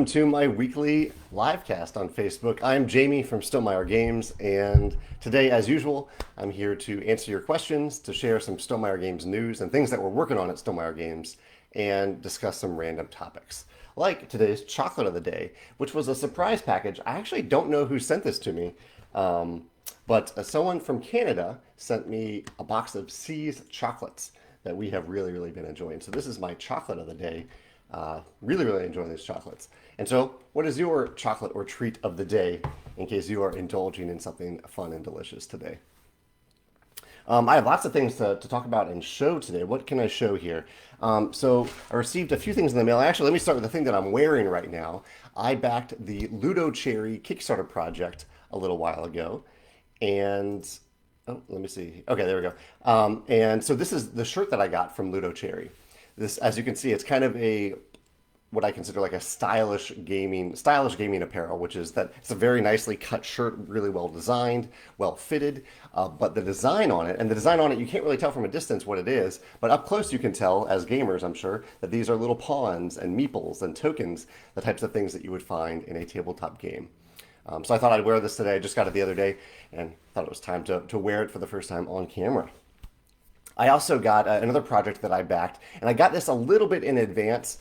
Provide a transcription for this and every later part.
to my weekly livecast on Facebook. I'm Jamie from Stonemaier Games, and today, as usual, I'm here to answer your questions, to share some Stonemaier Games news and things that we're working on at Stonemaier Games, and discuss some random topics, like today's chocolate of the day, which was a surprise package. I actually don't know who sent this to me, but someone from Canada sent me a box of Scythe chocolates that we have really been enjoying. So this is my chocolate of the day. Really enjoy these chocolates. And so, what is your chocolate or treat of the day in case you are indulging in something fun and delicious today? I have lots of things to talk about and show today. What can I show here? So I received a few things in the mail. Actually, let me start with the thing that I'm wearing right now. I backed the Ludo Cherry Kickstarter project a little while ago. And, oh, let me see. Okay, there we go. And so this is the shirt that I got from Ludo Cherry. This, as you can see, it's kind of a what I consider like a stylish gaming apparel, which is that it's a very nicely cut shirt, really well designed, well fitted. But the design on it, you can't really tell from a distance what it is, but up close you can tell, as gamers, I'm sure, that these are little pawns and meeples and tokens, the types of things that you would find in a tabletop game. So I thought I'd wear this today. I just got it the other day and thought it was time to wear it for the first time on camera. I also got another project that I backed, and I got this a little bit in advance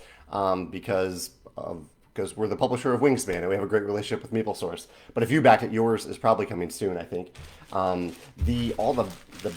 because we're the publisher of Wingspan, and we have a great relationship with MapleSource. But if you backed it, yours is probably coming soon, I think. All the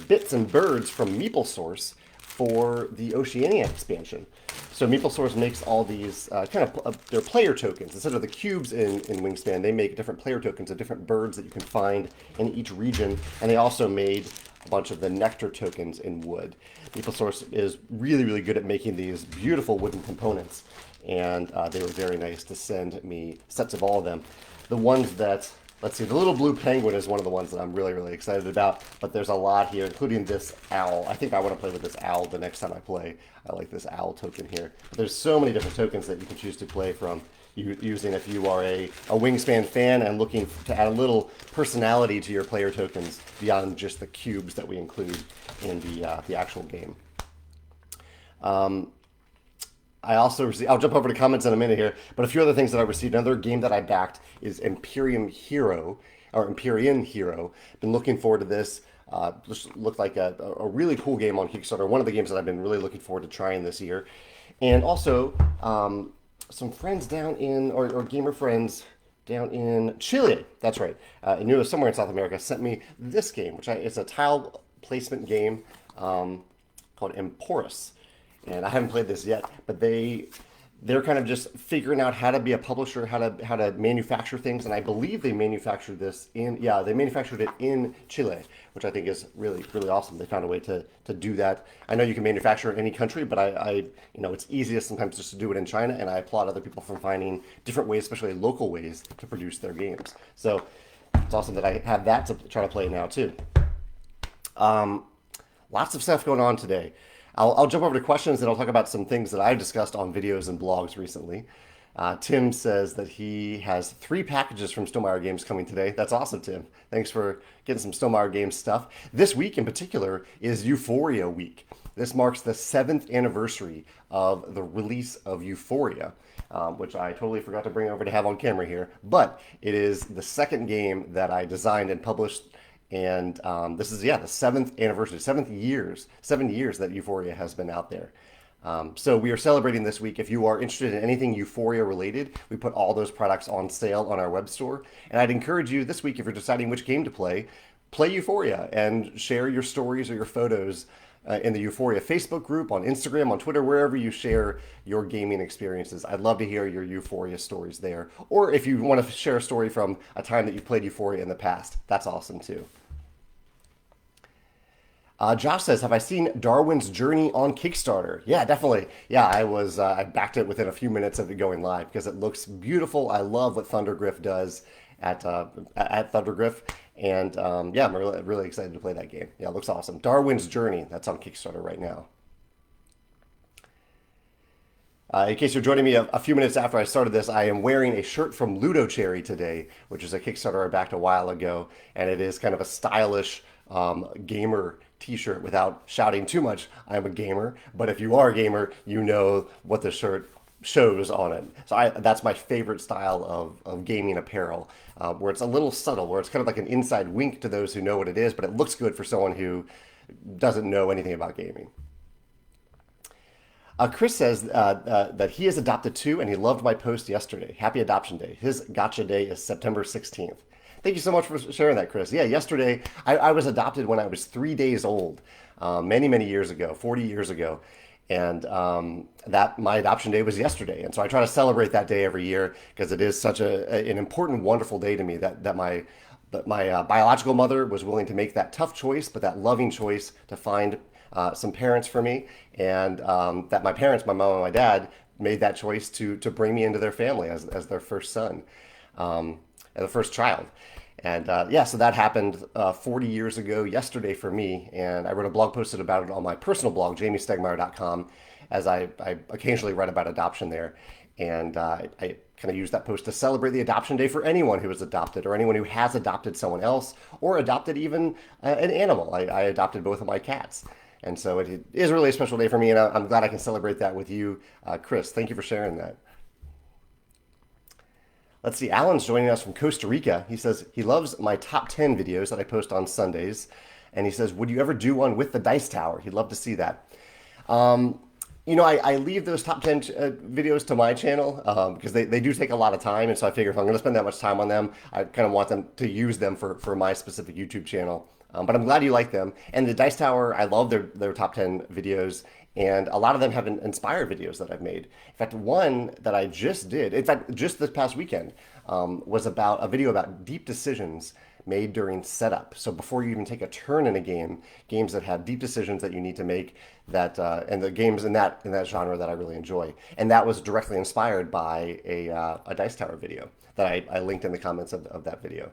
bits and birds from MapleSource for the Oceania expansion. So MapleSource makes all these they're player tokens. Instead of the cubes in Wingspan, they make different player tokens of different birds that you can find in each region, and they also made a bunch of the nectar tokens in wood. MapleSource is really good at making these beautiful wooden components, and they were very nice to send me sets of all of them. The ones that, let's see, the little blue penguin is one of the ones that I'm really excited about, but there's a lot here, including this owl. I think I want to play with this owl the next time I play. I like this owl token here. But there's so many different tokens that you can choose to play from, using if you are a Wingspan fan and looking to add a little personality to your player tokens beyond just the cubes that we include in the actual game. I also received, I'll jump over to comments in a minute here, but a few other things that I received. Another game that I backed is Empyrean Hero. Been looking forward to this. Just looked like a really cool game on Kickstarter. One of the games that I've been really looking forward to trying this year. And also, some friends down in, or gamer friends down in Chile, that's right, I knew it was somewhere in South America, sent me this game, it's a tile placement game called Emporus. And I haven't played this yet, but they're kind of just figuring out how to be a publisher, how to manufacture things, and I believe they manufactured it in Chile, which I think is really awesome. They found a way to do that. I know you can manufacture in any country, but it's easiest sometimes just to do it in China, and I applaud other people for finding different ways, especially local ways, to produce their games. So it's awesome that I have that to try to play now too. Lots of stuff going on today. I'll jump over to questions and I'll talk about some things that I've discussed on videos and blogs recently. Tim says that he has 3 packages from Stonemaier Games coming today. That's awesome, Tim. Thanks for getting some Stonemaier Games stuff. This week in particular is Euphoria week. This marks the 7th anniversary of the release of Euphoria, which I totally forgot to bring over to have on camera here. But it is the second game that I designed and published. And this is, the 7th anniversary, 7 years that Euphoria has been out there. So we are celebrating this week. If you are interested in anything Euphoria related, we put all those products on sale on our web store. And I'd encourage you this week, if you're deciding which game to play Euphoria and share your stories or your photos in the Euphoria Facebook group, on Instagram, on Twitter, wherever you share your gaming experiences. I'd love to hear your Euphoria stories there. Or if you want to share a story from a time that you played Euphoria in the past, that's awesome too. Josh says, have I seen Darwin's Journey on Kickstarter? Yeah, definitely. Yeah, I backed it within a few minutes of it going live because it looks beautiful. I love what Thundergriff does at Thundergriff. And I'm really excited to play that game. Yeah, it looks awesome. Darwin's Journey, that's on Kickstarter right now. In case you're joining me a few minutes after I started this, I am wearing a shirt from Ludo Cherry today, which is a Kickstarter I backed a while ago. And it is kind of a stylish gamer t-shirt without shouting too much. I'm a gamer, but if you are a gamer, you know what the shirt shows on it. So that's my favorite style of gaming apparel, where it's a little subtle, where it's kind of like an inside wink to those who know what it is, but it looks good for someone who doesn't know anything about gaming. Chris says that he is adopted too, and he loved my post yesterday. Happy Adoption Day. His gotcha day is September 16th. Thank you so much for sharing that, Chris. Yeah, yesterday I was adopted when I was 3 days old, many, many years ago, 40 years ago. And that my adoption day was yesterday. And so I try to celebrate that day every year because it is such an important, wonderful day to me that my biological mother was willing to make that tough choice, but that loving choice to find some parents for me, and that my parents, my mom and my dad, made that choice to bring me into their family as their first son, and the first child. And yeah, so that happened 40 years ago yesterday for me, and I wrote a blog posted about it on my personal blog, jamiestegmeyer.com, as I occasionally write about adoption there. And I kind of use that post to celebrate the adoption day for anyone who is adopted or anyone who has adopted someone else or adopted even an animal. I adopted both of my cats. And so it is really a special day for me, and I'm glad I can celebrate that with you, Chris. Thank you for sharing that. Let's see, Alan's joining us from Costa Rica. He says he loves my top 10 videos that I post on Sundays. And he says, would you ever do one with the Dice Tower? He'd love to see that. I leave those top 10 videos to my channel because they do take a lot of time. And so I figure if I'm going to spend that much time on them, I kind of want them to use them for my specific YouTube channel. But I'm glad you like them. And the Dice Tower, I love their top 10 videos. And a lot of them have inspired videos that I've made. In fact, one that I just did, in fact, just this past weekend, was about a video about deep decisions made during setup. So before you even take a turn in a game, games that have deep decisions that you need to make, and the games in that genre that I really enjoy. And that was directly inspired by a Dice Tower video that I linked in the comments of that video.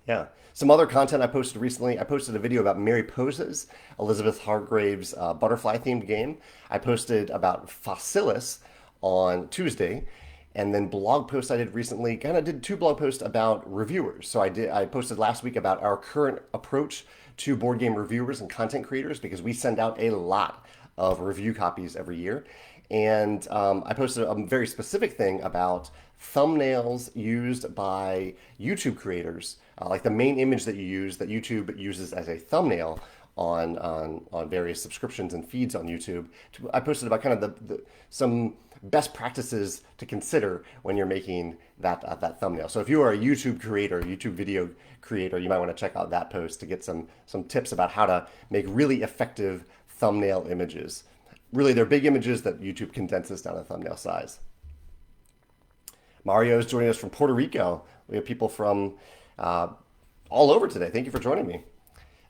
Yeah. Some other content I posted recently. I posted a video about Mary Poses, Elizabeth Hargrave's butterfly-themed game. I posted about Fossilis on Tuesday. And then blog posts I did recently, kind of did 2 blog posts about reviewers. So I posted last week about our current approach to board game reviewers and content creators because we send out a lot of review copies every year. And I posted a very specific thing about thumbnails used by YouTube creators, like the main image that you use that YouTube uses as a thumbnail on various subscriptions and feeds on YouTube. I posted about kind of some best practices to consider when you're making that thumbnail. So if you are a YouTube creator, YouTube video creator, you might want to check out that post to get some tips about how to make really effective thumbnail images. Really, they're big images that YouTube condenses down to thumbnail size. Mario is joining us from Puerto Rico. We have people from all over today. Thank you for joining me.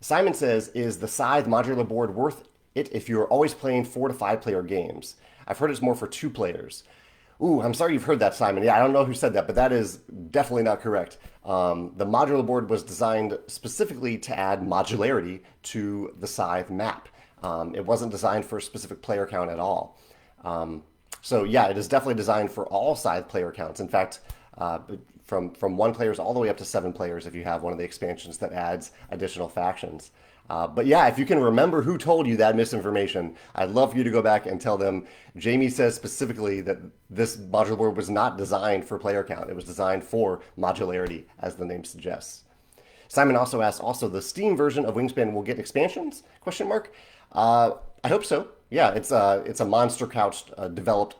Simon says, is the Scythe modular board worth it if you're always playing 4 to 5 player games? I've heard it's more for 2 players. Ooh, I'm sorry you've heard that, Simon. Yeah, I don't know who said that, but that is definitely not correct. The modular board was designed specifically to add modularity to the Scythe map. It wasn't designed for a specific player count at all. So yeah, it is definitely designed for all Scythe player counts. In fact, from 1 players all the way up to 7 players if you have one of the expansions that adds additional factions. But yeah, if you can remember who told you that misinformation, I'd love for you to go back and tell them, Jamie says specifically that this modular board was not designed for player count. It was designed for modularity, as the name suggests. Simon also asked, the Steam version of Wingspan will get expansions? Question mark. I hope so. Yeah, it's a Monster Couch developed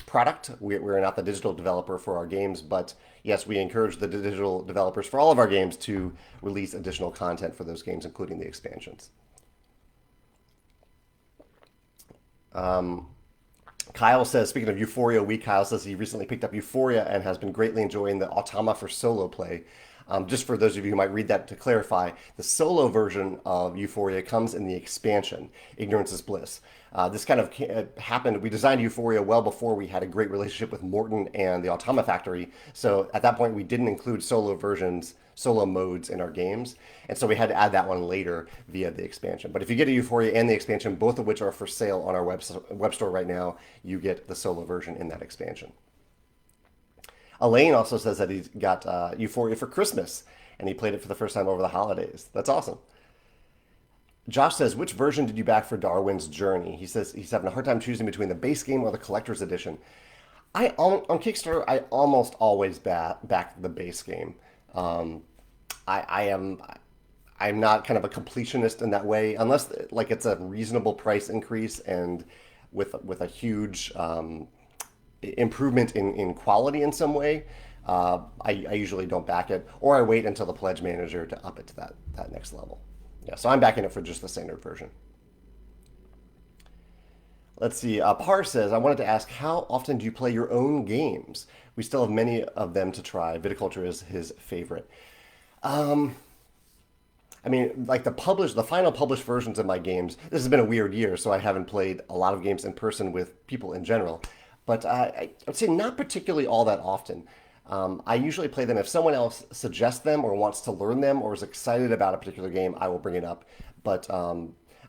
product. We're not the digital developer for our games, but yes, we encourage the digital developers for all of our games to release additional content for those games, including the expansions. Kyle says, speaking of Euphoria Week, Kyle says he recently picked up Euphoria and has been greatly enjoying the Automa for solo play. Just for those of you who might read that to clarify, the solo version of Euphoria comes in the expansion, Ignorance is Bliss. This kind of happened, we designed Euphoria well before we had a great relationship with Morton and the Automa Factory, so at that point we didn't include solo modes in our games, and so we had to add that one later via the expansion. But if you get a Euphoria and the expansion, both of which are for sale on our web store right now, you get the solo version in that expansion. Elaine also says that he's got Euphoria for Christmas, and he played it for the first time over the holidays. That's awesome. Josh says, which version did you back for Darwin's Journey? He says he's having a hard time choosing between the base game or the collector's edition. On Kickstarter, I almost always back the base game. Um, I am I'm not kind of a completionist in that way, unless like it's a reasonable price increase and with a huge improvement in quality in some way. I usually don't back it, or I wait until the pledge manager to up it to that next level. Yeah, so I'm backing it for just the standard version. Let's see. Par says, I wanted to ask, how often do you play your own games? We still have many of them to try. Viticulture is his favorite. I mean, like the final published versions of my games. This has been a weird year, so I haven't played a lot of games in person with people in general. But I would say not particularly all that often. I usually play them if someone else suggests them or wants to learn them or is excited about a particular game. I will bring it up. But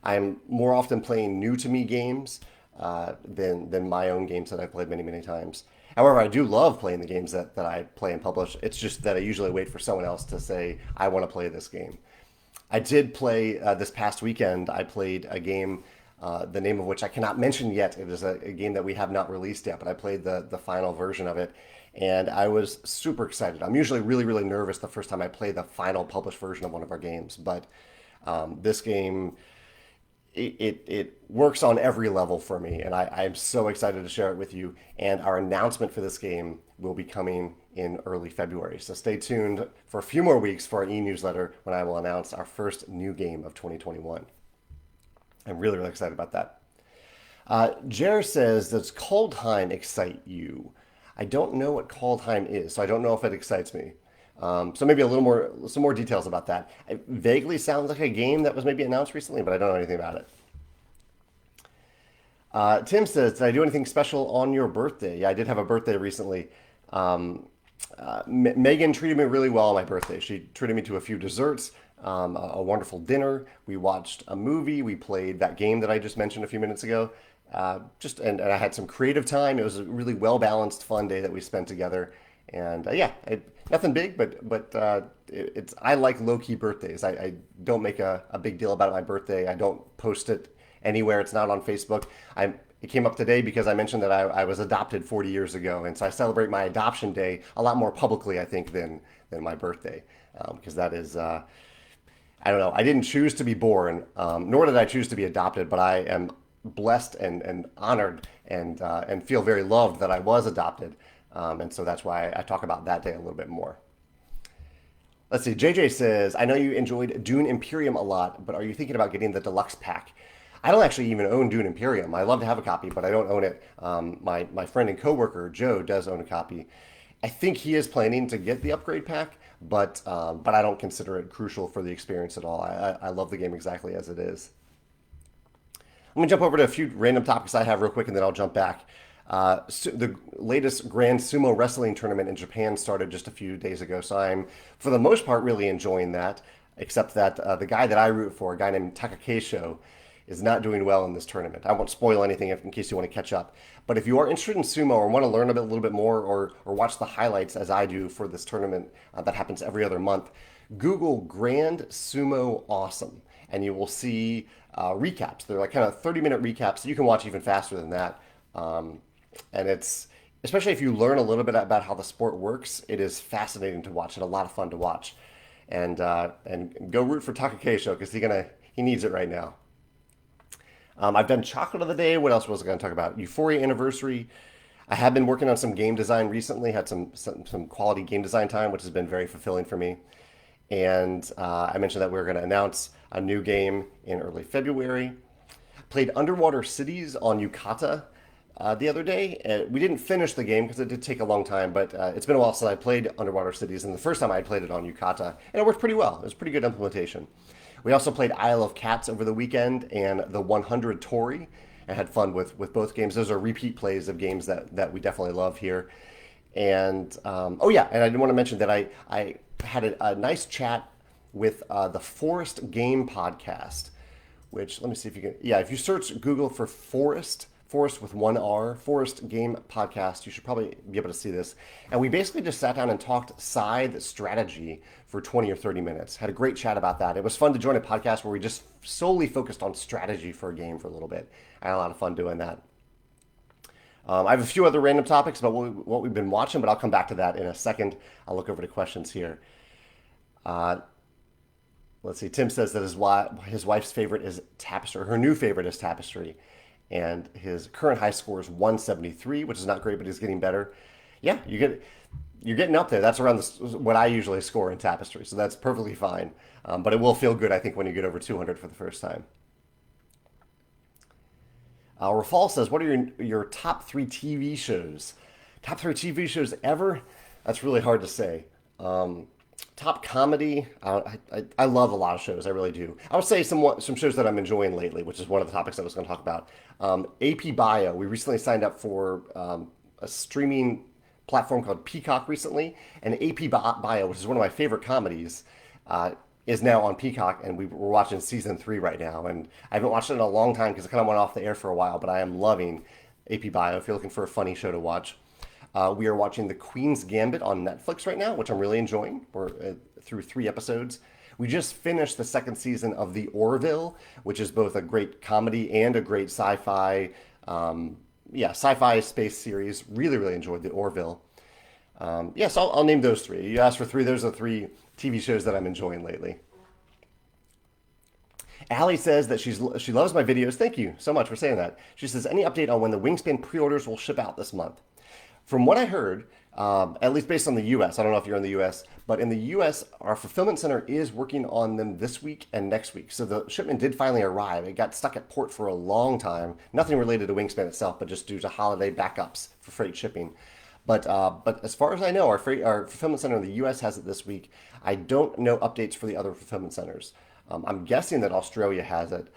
I'm more often playing new to me games than my own games that I've played many times. However, I do love playing the games that I play and publish. It's just that I usually wait for someone else to say, I want to play this game. I did play this past weekend. I played a game, the name of which I cannot mention yet. It is a game that we have not released yet, but I played the final version of it, and I was super excited. I'm usually really nervous the first time I play the final published version of one of our games, but this game it works on every level for me, and I'm so excited to share it with you. And our announcement for this game will be coming in early February. So stay tuned for a few more weeks for our e-newsletter when I will announce our first new game of 2021. I'm really excited about that. Jer says, does Kaldheim excite you? I don't know what Kaldheim is, so I don't know if it excites me. So maybe some more details about that. It vaguely sounds like a game that was maybe announced recently, but I don't know anything about it. Tim says, did I do anything special on your birthday? Yeah, I did have a birthday recently. Megan treated me really well on my birthday. She treated me to a few desserts, a wonderful dinner. We watched a movie. We played that game that I just mentioned a few minutes ago. And I had some creative time. It was a really well balanced, fun day that we spent together. And nothing big, but it's I like low key birthdays. I don't make a big deal about my birthday. I don't post it anywhere. It's not on Facebook. It came up today because I mentioned that I was adopted 40 years ago, and so I celebrate my adoption day a lot more publicly, I think, than my birthday, because that is. I don't know. I didn't choose to be born, nor did I choose to be adopted, but I am blessed and honored and feel very loved that I was adopted. And so that's why I talk about that day a little bit more. Let's see. JJ says, I know you enjoyed Dune Imperium a lot, but are you thinking about getting the deluxe pack? I don't actually even own Dune Imperium. I love to have a copy, but I don't own it. My friend and coworker, Joe, does own a copy. I think he is planning to get the upgrade pack, but I don't consider it crucial for the experience at all. I love the game exactly as it is. Let me jump over to a few random topics I have real quick, and then I'll jump back. The latest Grand Sumo Wrestling tournament in Japan started just a few days ago, so I'm, for the most part, really enjoying that, except that the guy that I root for, a guy named Takakeisho, is not doing well in this tournament. I won't spoil anything in case you want to catch up. But if you are interested in sumo or want to learn a little bit more or watch the highlights as I do for this tournament that happens every other month, Google Grand Sumo Awesome, and you will see recaps. They're like kind of 30-minute recaps. You can watch even faster than that. And it's, especially if you learn a little bit about how the sport works, it is fascinating to watch and a lot of fun to watch. And go root for Takakeisho because he needs it right now. I've done chocolate of the day. What else was I going to talk about? Euphoria anniversary. I have been working on some game design recently. Had some quality game design time, which has been very fulfilling for me. And I mentioned that we were going to announce a new game in early February. Played Underwater Cities on Yukata the other day. We didn't finish the game because it did take a long time, but it's been a while since I played Underwater Cities, and the first time I played it on Yukata, and it worked pretty well. It was a pretty good implementation. We also played Isle of Cats over the weekend and the 100 Tori and had fun with both games. Those are repeat plays of games that we definitely love here. And and I did want to mention that I had a nice chat with the Forest Game Podcast, which, let me see if you can, if you search Google for Forest Forest with one R, Forest Game Podcast. You should probably be able to see this. And we basically just sat down and talked Scythe strategy for 20 or 30 minutes. Had a great chat about that. It was fun to join a podcast where we just solely focused on strategy for a game for a little bit. I had a lot of fun doing that. I have a few other random topics about what we've been watching, but I'll come back to that in a second. I'll look over to questions here. Let's see. Tim says that his wife's favorite is Tapestry. Her new favorite is Tapestry, and his current high score is 173, which is not great, but he's getting better. Yeah, you're getting up there. That's around what I usually score in Tapestry, so that's perfectly fine. But it will feel good, I think, when you get over 200 for the first time. Rafal says, "What are your top 3 TV shows? Top 3 TV shows ever? That's really hard to say. Top comedy. I love a lot of shows. I really do. I would say some shows that I'm enjoying lately, which is one of the topics I was going to talk about. AP Bio. We recently signed up for a streaming platform called Peacock recently, and AP Bio, which is one of my favorite comedies, is now on Peacock, and we're watching season 3 right now. And I haven't watched it in a long time because it kind of went off the air for a while, but I am loving AP Bio if you're looking for a funny show to watch. We are watching The Queen's Gambit on Netflix right now, which I'm really enjoying. We're through 3 episodes. We just finished the 2nd season of The Orville, which is both a great comedy and a great sci-fi, sci-fi space series. Really, really enjoyed The Orville. So I'll name those 3. You asked for 3. Those are 3 TV shows that I'm enjoying lately. Allie says that she loves my videos. Thank you so much for saying that. She says, any update on when the Wingspan pre-orders will ship out this month? From what I heard, at least based on the U.S., I don't know if you're in the U.S., but in the U.S., our fulfillment center is working on them this week and next week. So the shipment did finally arrive. It got stuck at port for a long time. Nothing related to Wingspan itself, but just due to holiday backups for freight shipping. But as far as I know, our fulfillment center in the U.S. has it this week. I don't know updates for the other fulfillment centers. I'm guessing that Australia has it.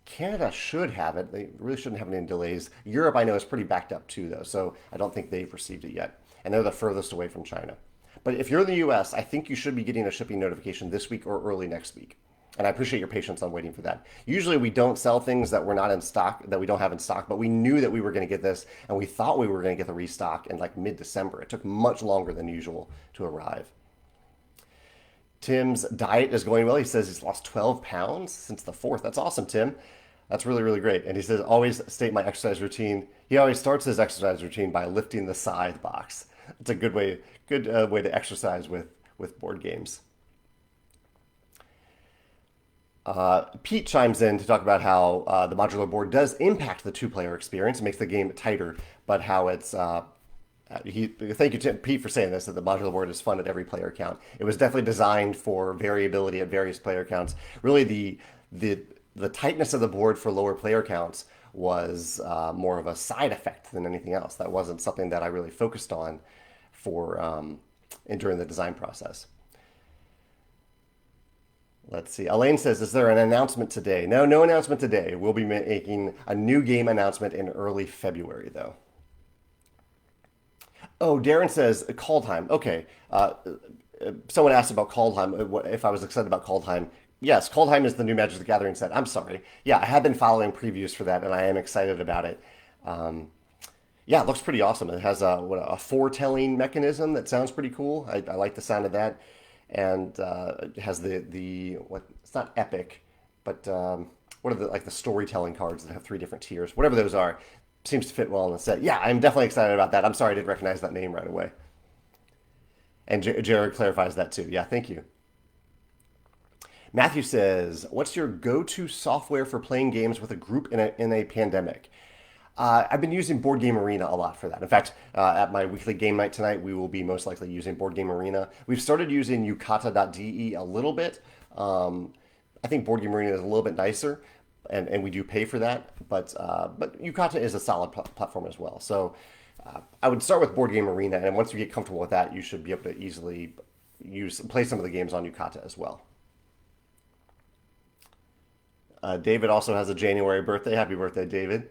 Canada should have it. They really shouldn't have any delays. Europe, I know, is pretty backed up too, though, so I don't think they've received it yet. And they're the furthest away from China. But if you're in the U.S., I think you should be getting a shipping notification this week or early next week. And I appreciate your patience on waiting for that. Usually we don't sell things that we're not in stock, that we don't have in stock, but we knew that we were going to get this, and we thought we were going to get the restock in like mid-December. It took much longer than usual to arrive. Tim's diet is going well. He says he's lost 12 pounds since the 4th. That's awesome, Tim. That's really, really great. And he says, always state my exercise routine. He always starts his exercise routine by lifting the Scythe box. It's a good way to exercise with board games. Pete chimes in to talk about how the modular board does impact the 2-player experience. It makes the game tighter, but how it's... thank you, Pete, for saying this, that the modular board is fun at every player count. It was definitely designed for variability at various player counts. Really, the tightness of the board for lower player counts was more of a side effect than anything else. That wasn't something that I really focused on during the design process. Let's see. Elaine says, is there an announcement today? No announcement today. We'll be making a new game announcement in early February, though. Oh, Darren says, Kaldheim. Okay. Someone asked about Kaldheim, if I was excited about Kaldheim. Yes, Kaldheim is the new Magic the Gathering set. I'm sorry. Yeah, I have been following previews for that, and I am excited about it. It looks pretty awesome. It has a foretelling mechanism that sounds pretty cool. I like the sound of that. And it has it's not epic, but what are the storytelling cards that have 3 different tiers? Whatever those are, seems to fit well in the set. Yeah, I'm definitely excited about that. I'm sorry I didn't recognize that name right away. And Jared clarifies that too. Yeah, thank you. Matthew says, what's your go-to software for playing games with a group in a pandemic? I've been using Board Game Arena a lot for that. In fact, at my weekly game night tonight, we will be most likely using Board Game Arena. We've started using yukata.de a little bit. I think Board Game Arena is a little bit nicer, and we do pay for that. But Yukata is a solid platform as well. So I would start with Board Game Arena, and once you get comfortable with that, you should be able to easily play some of the games on Yukata as well. David also has a January birthday. Happy birthday, David.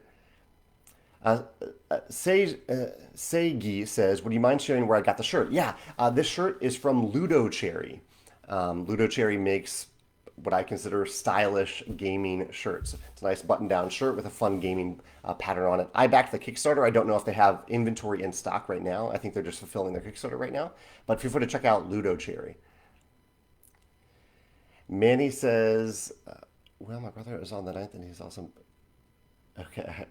Seigi says, would you mind sharing where I got the shirt? Yeah, this shirt is from Ludo Cherry. Ludo Cherry makes what I consider stylish gaming shirts. It's a nice button-down shirt with a fun gaming pattern on it. I backed the Kickstarter. I don't know if they have inventory in stock right now. I think they're just fulfilling their Kickstarter right now. But feel free to check out Ludo Cherry. Manny says, well, my brother is on the ninth and he's awesome. Okay.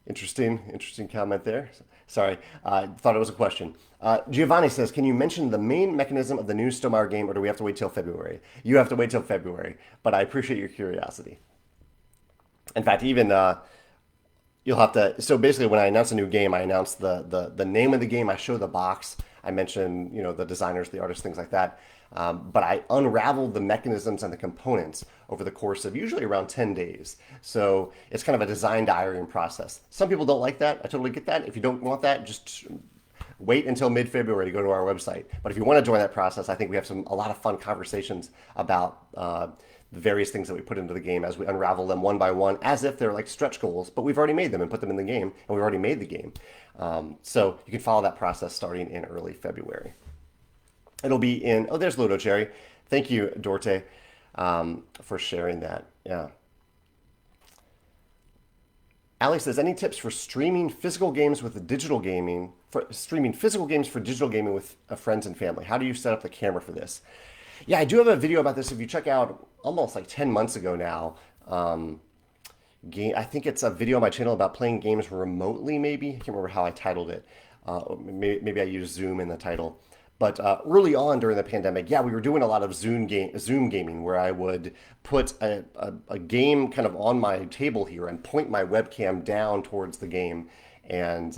Interesting comment there. Sorry, I thought it was a question. Giovanni says, can you mention the main mechanism of the new Stonemaier game, or do we have to wait till February? You have to wait till February, but I appreciate your curiosity. In fact, even you'll have to. So basically, when I announce a new game, I announce the name of the game. I show the box. I mention the designers, the artists, things like that. But I unraveled the mechanisms and the components over the course of usually around 10 days. So it's kind of a design diarying process. Some people don't like that. I totally get that. If you don't want that, just wait until mid-February to go to our website. But if you want to join that process, I think we have a lot of fun conversations about the various things that we put into the game as we unravel them one by one, as if they're like stretch goals, but we've already made them and put them in the game, and we've already made the game. So you can follow that process starting in early February. It'll be in, oh, there's Ludo Cherry. Thank you, Dorte, for sharing that. Yeah. Alex says, any tips for streaming physical games with digital gaming, for streaming physical games for digital gaming with friends and family? How do you set up the camera for this? Yeah, I do have a video about this. If you check out almost like 10 months ago now, I think it's a video on my channel about playing games remotely, maybe. I can't remember how I titled it. Maybe I used Zoom in the title. But early on during the pandemic, yeah, we were doing a lot of Zoom gaming where I would put a game kind of on my table here and point my webcam down towards the game and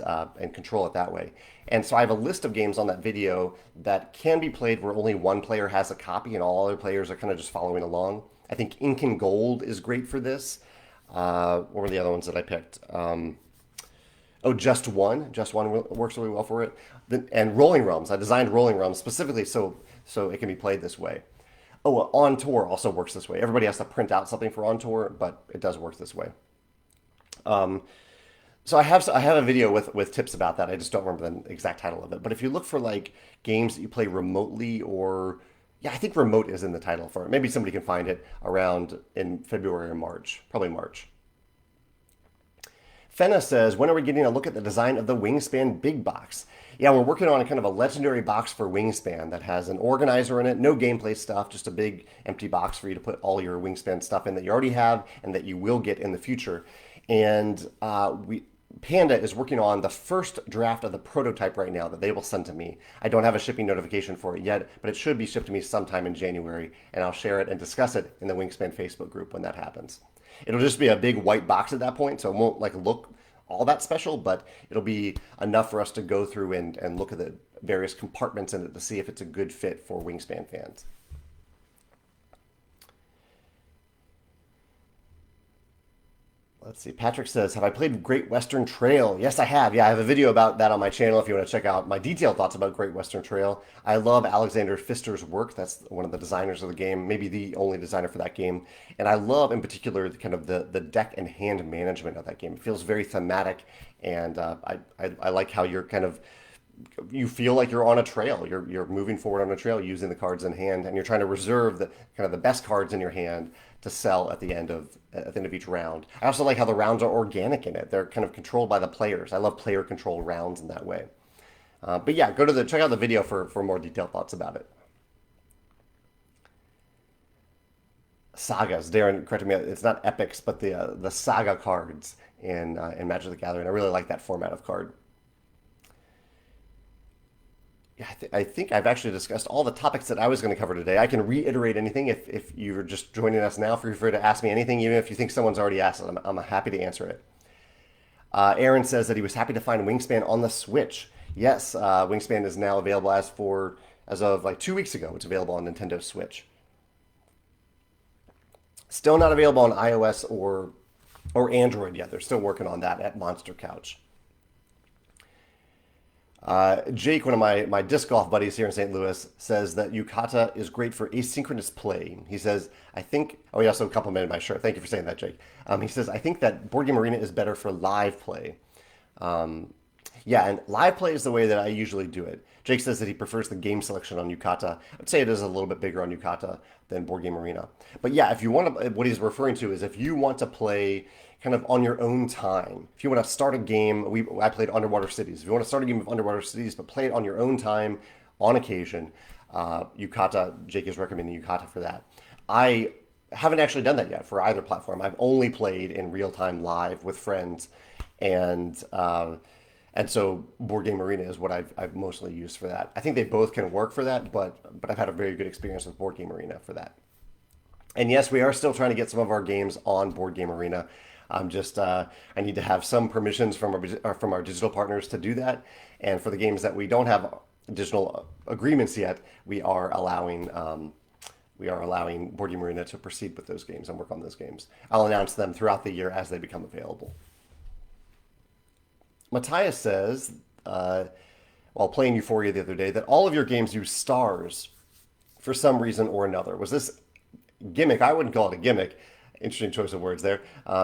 control it that way. And so I have a list of games on that video that can be played where only one player has a copy and all other players are kind of just following along. I think Ink and Gold is great for this. What were the other ones that I picked? Oh, Just One. Just One works really well for it. And Rolling Realms. I designed Rolling Realms specifically so it can be played this way. Oh, On Tour also works this way. Everybody has to print out something for On Tour, but it does work this way. So I have a video with tips about that. I just don't remember the exact title of it. But if you look for like games that you play remotely, or yeah, I think remote is in the title for it. Maybe somebody can find it around in February or March, probably March. Fenna says, when are we getting a look at the design of the Wingspan big box? Yeah, we're working on a kind of a legendary box for Wingspan that has an organizer in it, no gameplay stuff, just a big empty box for you to put all your Wingspan stuff in that you already have and that you will get in the future. And Panda is working on the first draft of the prototype right now that they will send to me. I don't have a shipping notification for it yet, but it should be shipped to me sometime in January, and I'll share it and discuss it in the Wingspan Facebook group when that happens. It'll just be a big white box at that point, so it won't like look all that special, but it'll be enough for us to go through and look at the various compartments in it to see if it's a good fit for Wingspan fans. Let's see. Patrick says, have I played Great Western Trail? Yes, I have. Yeah, I have a video about that on my channel if you want to check out my detailed thoughts about Great Western Trail. I love Alexander Pfister's work. That's one of the designers of the game, maybe the only designer for that game. And I love, in particular, the deck and hand management of that game. It feels very thematic, and I like how you feel like you're on a trail. You're moving forward on a trail using the cards in hand, and you're trying to reserve the best cards in your hand to sell at the end of each round. I also like how the rounds are organic in it. They're kind of controlled by the players. I love player controlled rounds in that way. But yeah, check out the video for more detailed thoughts about it. Sagas, Darren corrected me. It's not epics, but the saga cards in Magic the Gathering. I really like that format of card. Yeah, I think I've actually discussed all the topics that I was going to cover today. I can reiterate anything if you're just joining us now. Feel free to ask me anything, even if you think someone's already asked it. I'm happy to answer it. Aaron says that he was happy to find Wingspan on the Switch. Yes, Wingspan is now available as of like 2 weeks ago. It's available on Nintendo Switch. Still not available on iOS or Android yet. They're still working on that at Monster Couch. Jake, one of my disc golf buddies here in St. Louis, says that Yukata is great for asynchronous play. He says, he also complimented my shirt. Thank you for saying that, Jake. He says, I think that Board Game Arena is better for live play. Yeah, and live play is the way that I usually do it. Jake says that he prefers the game selection on Yukata. I'd say it is a little bit bigger on Yukata than Board Game Arena. But yeah, if you want to, what he's referring to is if you want to play kind of on your own time. If you want to start a game, I played Underwater Cities. If you want to start a game of Underwater Cities, but play it on your own time, on occasion, Yukata, Jake is recommending Yukata for that. I haven't actually done that yet for either platform. I've only played in real time live with friends, and and so Board Game Arena is what I've mostly used for that. I think they both can work for that, but I've had a very good experience with Board Game Arena for that. And yes, we are still trying to get some of our games on Board Game Arena. I'm just I need to have some permissions from our digital partners to do that. And for the games that we don't have digital agreements yet, we are allowing Board Game Arena to proceed with those games and work on those games. I'll announce them throughout the year as they become available. Matthias says, while playing Euphoria the other day, that all of your games use stars for some reason or another. Was this gimmick? I wouldn't call it a gimmick. Interesting choice of words there.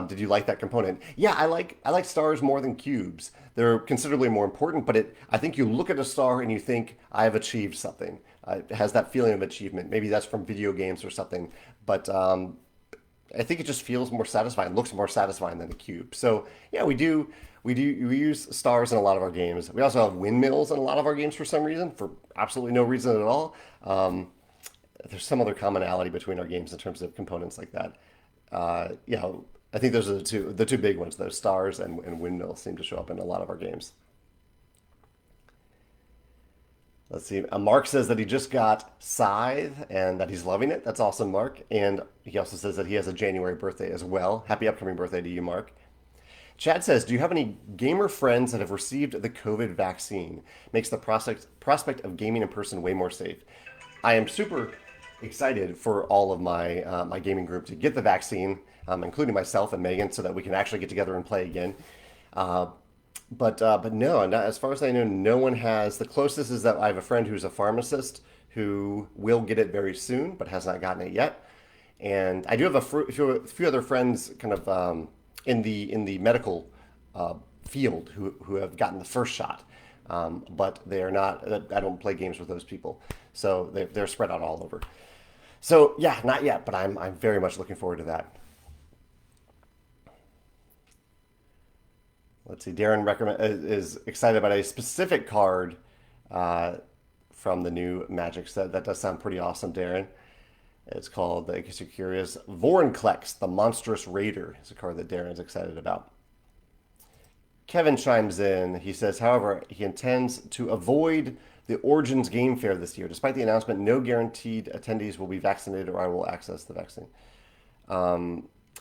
Did you like that component? Yeah, I like stars more than cubes. They're considerably more important, but I think you look at a star and you think I have achieved something. It has that feeling of achievement. Maybe that's from video games or something, but I think it just feels more satisfying, looks more satisfying than a cube. So yeah, we use stars in a lot of our games. We also have windmills in a lot of our games for some reason, for absolutely no reason at all. There's some other commonality between our games in terms of components like that. I think those are the two big ones. Those stars and windmills seem to show up in a lot of our games. Let's see. Mark says that he just got Scythe and that he's loving it. That's awesome, Mark. And he also says that he has a January birthday as well. Happy upcoming birthday to you, Mark. Chad says, do you have any gamer friends that have received the COVID vaccine? Makes the prospect of gaming in person way more safe. I am super excited for all of my gaming group to get the vaccine, including myself and Megan, so that we can actually get together and play again. But no, not, as far as I know, no one has. The closest is that I have a friend who's a pharmacist who will get it very soon, but has not gotten it yet. And I do have a few other friends, kind of in the medical field, who have gotten the first shot, but they are not. I don't play games with those people, so they're spread out all over. So yeah, not yet, but I'm very much looking forward to that. Let's see. Darren is excited about a specific card from the new Magic set. That does sound pretty awesome, Darren. It's called, in case you're curious, Vorinclex, the Monstrous Raider. It's a card that Darren's excited about. Kevin chimes in. He says, however, he intends to avoid the Origins Game Fair this year. Despite the announcement, no guaranteed attendees will be vaccinated or I will access the vaccine.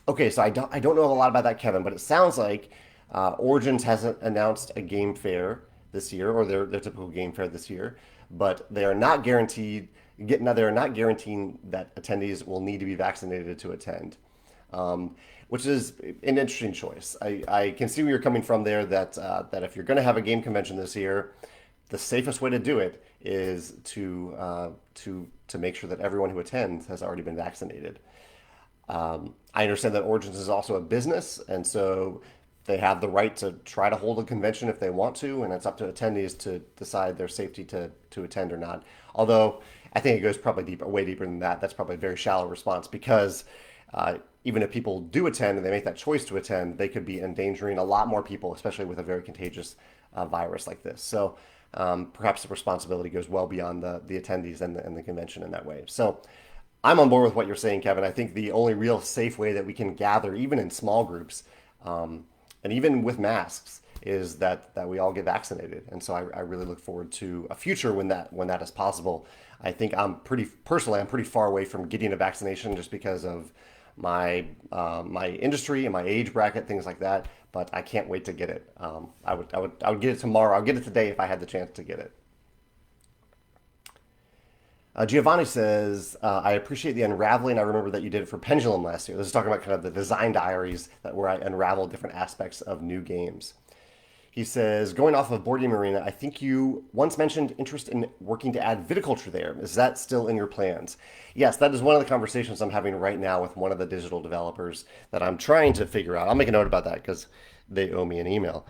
Okay, so I don't know a lot about that, Kevin, but it sounds like Origins hasn't announced a game fair this year, or their typical game fair this year, but they are not guaranteed. They're not guaranteeing that attendees will need to be vaccinated to attend, which is an interesting choice. I can see where you're coming from there. That if you're going to have a game convention this year, the safest way to do it is to make sure that everyone who attends has already been vaccinated. I understand that Origins is also a business, and so they have the right to try to hold a convention if they want to, and it's up to attendees to decide their safety to attend or not. Although I think it goes probably way deeper than that. That's probably a very shallow response because even if people do attend and they make that choice to attend, they could be endangering a lot more people, especially with a very contagious virus like this. So perhaps the responsibility goes well beyond the attendees and the convention in that way. So I'm on board with what you're saying, Kevin. I think the only real safe way that we can gather, even in small groups, and even with masks, is that we all get vaccinated. And so I really look forward to a future when that is possible. I think I'm pretty far away from getting a vaccination just because of my industry and my age bracket, things like that. But I can't wait to get it. I would get it tomorrow. I'll get it today if I had the chance to get it. Giovanni says, I appreciate the unraveling. I remember that you did it for Pendulum last year. This is talking about kind of the design diaries where I unravel different aspects of new games. He says, going off of Board Game Arena, I think you once mentioned interest in working to add viticulture there. Is that still in your plans? Yes, that is one of the conversations I'm having right now with one of the digital developers that I'm trying to figure out. I'll make a note about that because they owe me an email.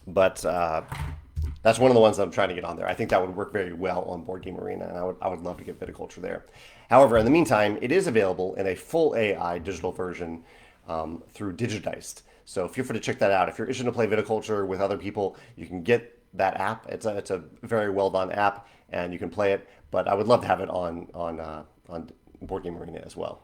But that's one of the ones that I'm trying to get on there. I think that would work very well on Board Game Arena, and I would love to get Viticulture there. However, in the meantime, it is available in a full AI digital version through Digidiced. So feel free to check that out. If you're itching to play Viticulture with other people, you can get that app. It's a very well done app, and you can play it. But I would love to have it on Board Game Arena as well.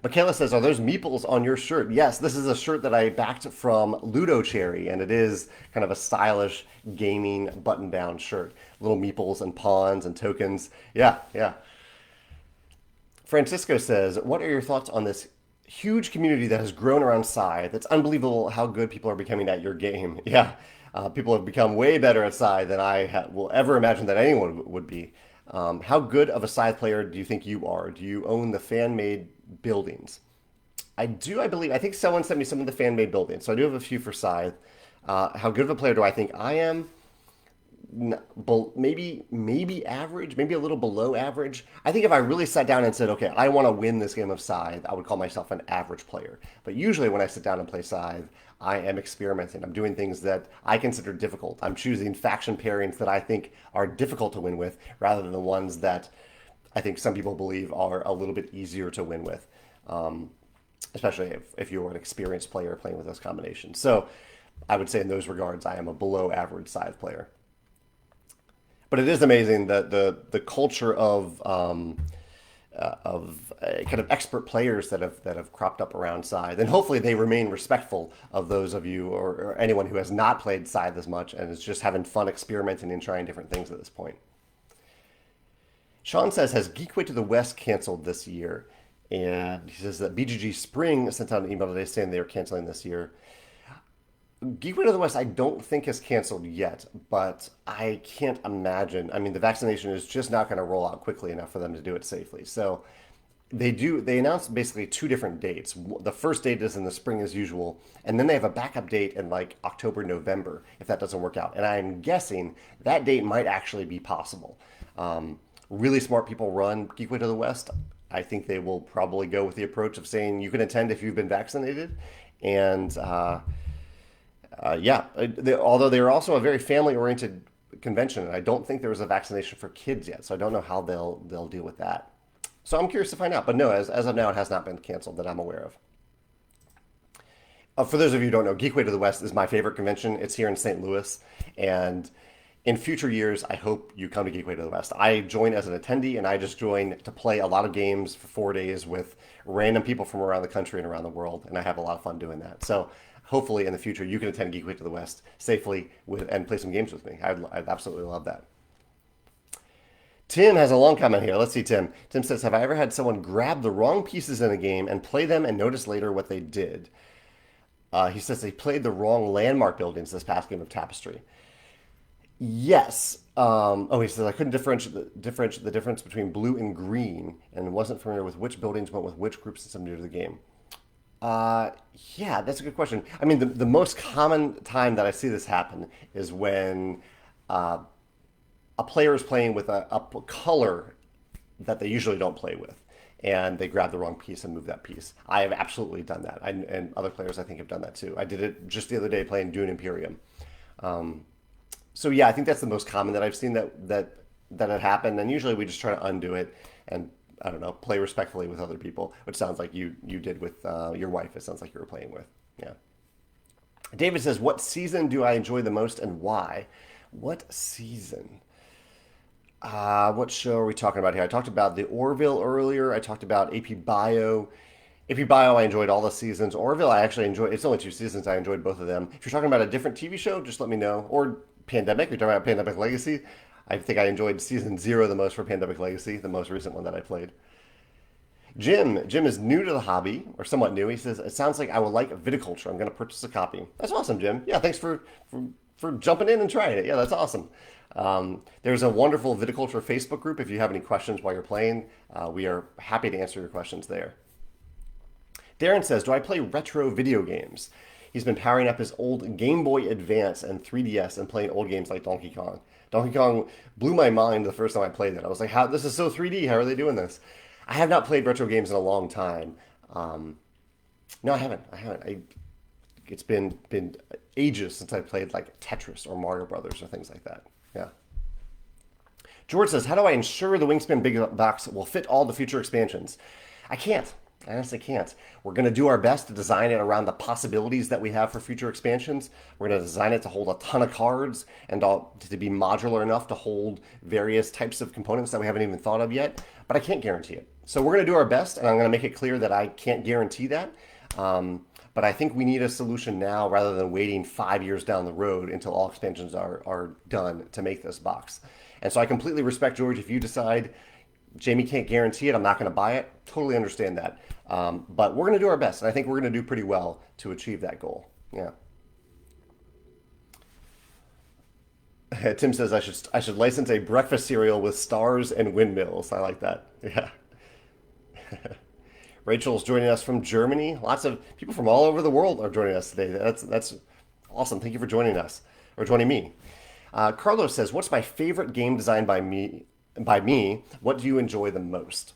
Michaela says, "Are those meeples on your shirt?" Yes, this is a shirt that I backed from Ludo Cherry, and it is kind of a stylish gaming button-down shirt. Little meeples and pawns and tokens. Yeah, yeah. Francisco says, "What are your thoughts on this huge community that has grown around Scythe? It's unbelievable how good people are becoming at your game." Yeah, people have become way better at Scythe than will ever imagine that anyone would be. How good of a Scythe player do you think you are? Do you own the fan-made buildings? I do, I believe. I think someone sent me some of the fan-made buildings, so I do have a few for Scythe. How good of a player do I think I am? Maybe average, maybe a little below average. I think if I really sat down and said, okay, I want to win this game of Scythe, I would call myself an average player. But usually when I sit down and play Scythe, I am experimenting. I'm doing things that I consider difficult. I'm choosing faction pairings that I think are difficult to win with rather than the ones that I think some people believe are a little bit easier to win with, especially if you're an experienced player playing with those combinations. So I would say in those regards, I am a below average Scythe player. But it is amazing that the culture of kind of expert players that have cropped up around Scythe, and hopefully they remain respectful of those of you or anyone who has not played Scythe as much and is just having fun experimenting and trying different things at this point. Sean says, "Has Geekway to the West canceled this year?" And he says that BGG Spring sent out an email today saying they are canceling this year. Geekway to the West, I don't think has canceled yet, but I can't imagine. I mean, the vaccination is just not going to roll out quickly enough for them to do it safely. So they announced basically two different dates. The first date is in the spring as usual, and then they have a backup date in like October, November if that doesn't work out. And I'm guessing that date might actually be possible. Really smart people run Geekway to the West. I think they will probably go with the approach of saying you can attend if you've been vaccinated, and although they are also a very family-oriented convention, and I don't think there was a vaccination for kids yet, so I don't know how they'll deal with that. So I'm curious to find out. But no, as of now, it has not been canceled that I'm aware of. For those of you who don't know, Geekway to the West is my favorite convention. It's here in St. Louis, and in future years, I hope you come to Geekway to the West. I join as an attendee, and I just join to play a lot of games for 4 days with random people from around the country and around the world, and I have a lot of fun doing that. So hopefully in the future you can attend Geekway to the West safely and play some games with me. I'd absolutely love that. Tim has a long comment here. Let's see, Tim. Tim says, "Have I ever had someone grab the wrong pieces in a game and play them and notice later what they did?" He says they played the wrong landmark buildings this past game of Tapestry. Yes. He says I couldn't differentiate the difference between blue and green and wasn't familiar with which buildings went with which groups since I'm new to the game. Yeah, that's a good question. I mean, the most common time that I see this happen is when a player is playing with a color that they usually don't play with, and they grab the wrong piece and move that piece. I have absolutely done that, and other players I think have done that too. I did it just the other day playing Dune Imperium. So yeah, I think that's the most common that I've seen that had happened, and usually we just try to undo it and I don't know, play respectfully with other people, which sounds like you did with your wife. It sounds like you were playing with. Yeah. David says, "What season do I enjoy the most and why?" What season? What show are we talking about here? I talked about the Orville earlier. I talked about AP Bio. AP Bio, I enjoyed all the seasons. Orville, I actually enjoyed. It's only 2 seasons. I enjoyed both of them. If you're talking about a different TV show, just let me know. Or Pandemic. If you're talking about Pandemic Legacy. I think I enjoyed season 0 the most for Pandemic Legacy, the most recent one that I played. Jim is new to the hobby, or somewhat new. He says, "It sounds like I will like Viticulture. I'm going to purchase a copy." That's awesome, Jim. Yeah, thanks for jumping in and trying it. Yeah, that's awesome. There's a wonderful Viticulture Facebook group. If you have any questions while you're playing, we are happy to answer your questions there. Darren says, "Do I play retro video games?" He's been powering up his old Game Boy Advance and 3DS and playing old games like Donkey Kong. Donkey Kong blew my mind the first time I played it. I was like, "How? This is so 3D. How are they doing this?" I have not played retro games in a long time. No, I haven't. It's been ages since I played like Tetris or Mario Brothers or things like that. Yeah. George says, how do I ensure the Wingspan Big Box will fit all the future expansions? I can't. I honestly can't. We're going to do our best to design it around the possibilities that we have for future expansions. We're going to design it to hold a ton of cards and to be modular enough to hold various types of components that we haven't even thought of yet, but I can't guarantee it. So we're going to do our best, and I'm going to make it clear that I can't guarantee that. But I think we need a solution now rather than waiting 5 years down the road until all expansions are done to make this box. And so I completely respect, George, if you decide Jamie can't guarantee it, I'm not going to buy it. Totally understand that. But we're going to do our best, and I think we're going to do pretty well to achieve that goal. Yeah. Tim says I should license a breakfast cereal with stars and windmills. I like that. Yeah. Rachel's joining us from Germany. Lots of people from all over the world are joining us today. That's awesome. Thank you for joining us or joining me. Carlos says, "What's my favorite game designed by me? By me, what do you enjoy the most?"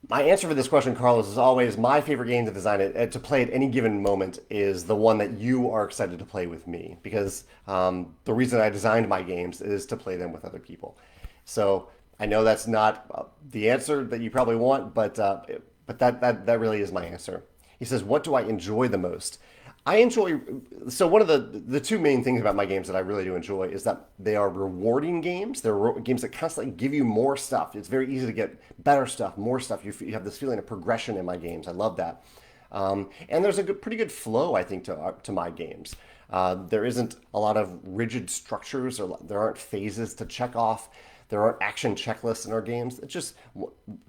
My answer for this question, Carlos, is always my favorite game to design it to play at any given moment is the one that you are excited to play with me, because the reason I designed my games is to play them with other people. So I know that's not the answer that you probably want, but that really is my answer. He says, "What do I enjoy the most?" I enjoy, so one of the two main things about my games that I really do enjoy is that they are rewarding games. They're games that constantly give you more stuff. It's very easy to get better stuff, more stuff. You have this feeling of progression in my games. I love that. And there's a pretty good flow, I think, to my games. There isn't a lot of rigid structures, or there aren't phases to check off. There aren't action checklists in our games. It just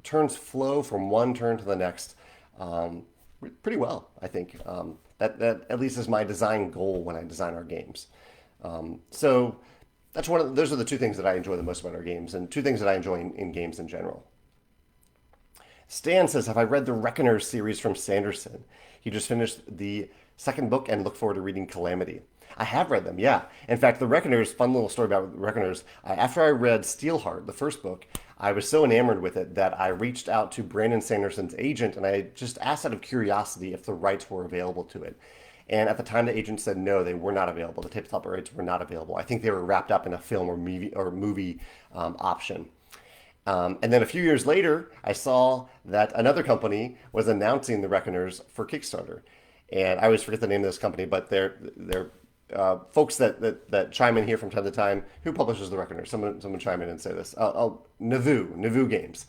turns flow from one turn to the next pretty well, I think. That at least is my design goal when I design our games. So those are the two things that I enjoy the most about our games, and two things that I enjoy in games in general. Stan says, "Have I read the Reckoners series from Sanderson? He just finished the second book and look forward to reading Calamity." I have read them, yeah. In fact, the Reckoners, fun little story about the Reckoners, after I read Steelheart, the first book, I was so enamored with it that I reached out to Brandon Sanderson's agent and I just asked out of curiosity if the rights were available to it. And at the time, the agent said no, they were not available. The tabletop rights were not available. I think they were wrapped up in a film or movie option. And then a few years later, I saw that another company was announcing the Reckoners for Kickstarter. And I always forget the name of this company, but they're folks that chime in here from time to time. Who publishes the Reckoners? Someone chime in and say this. Navu Games,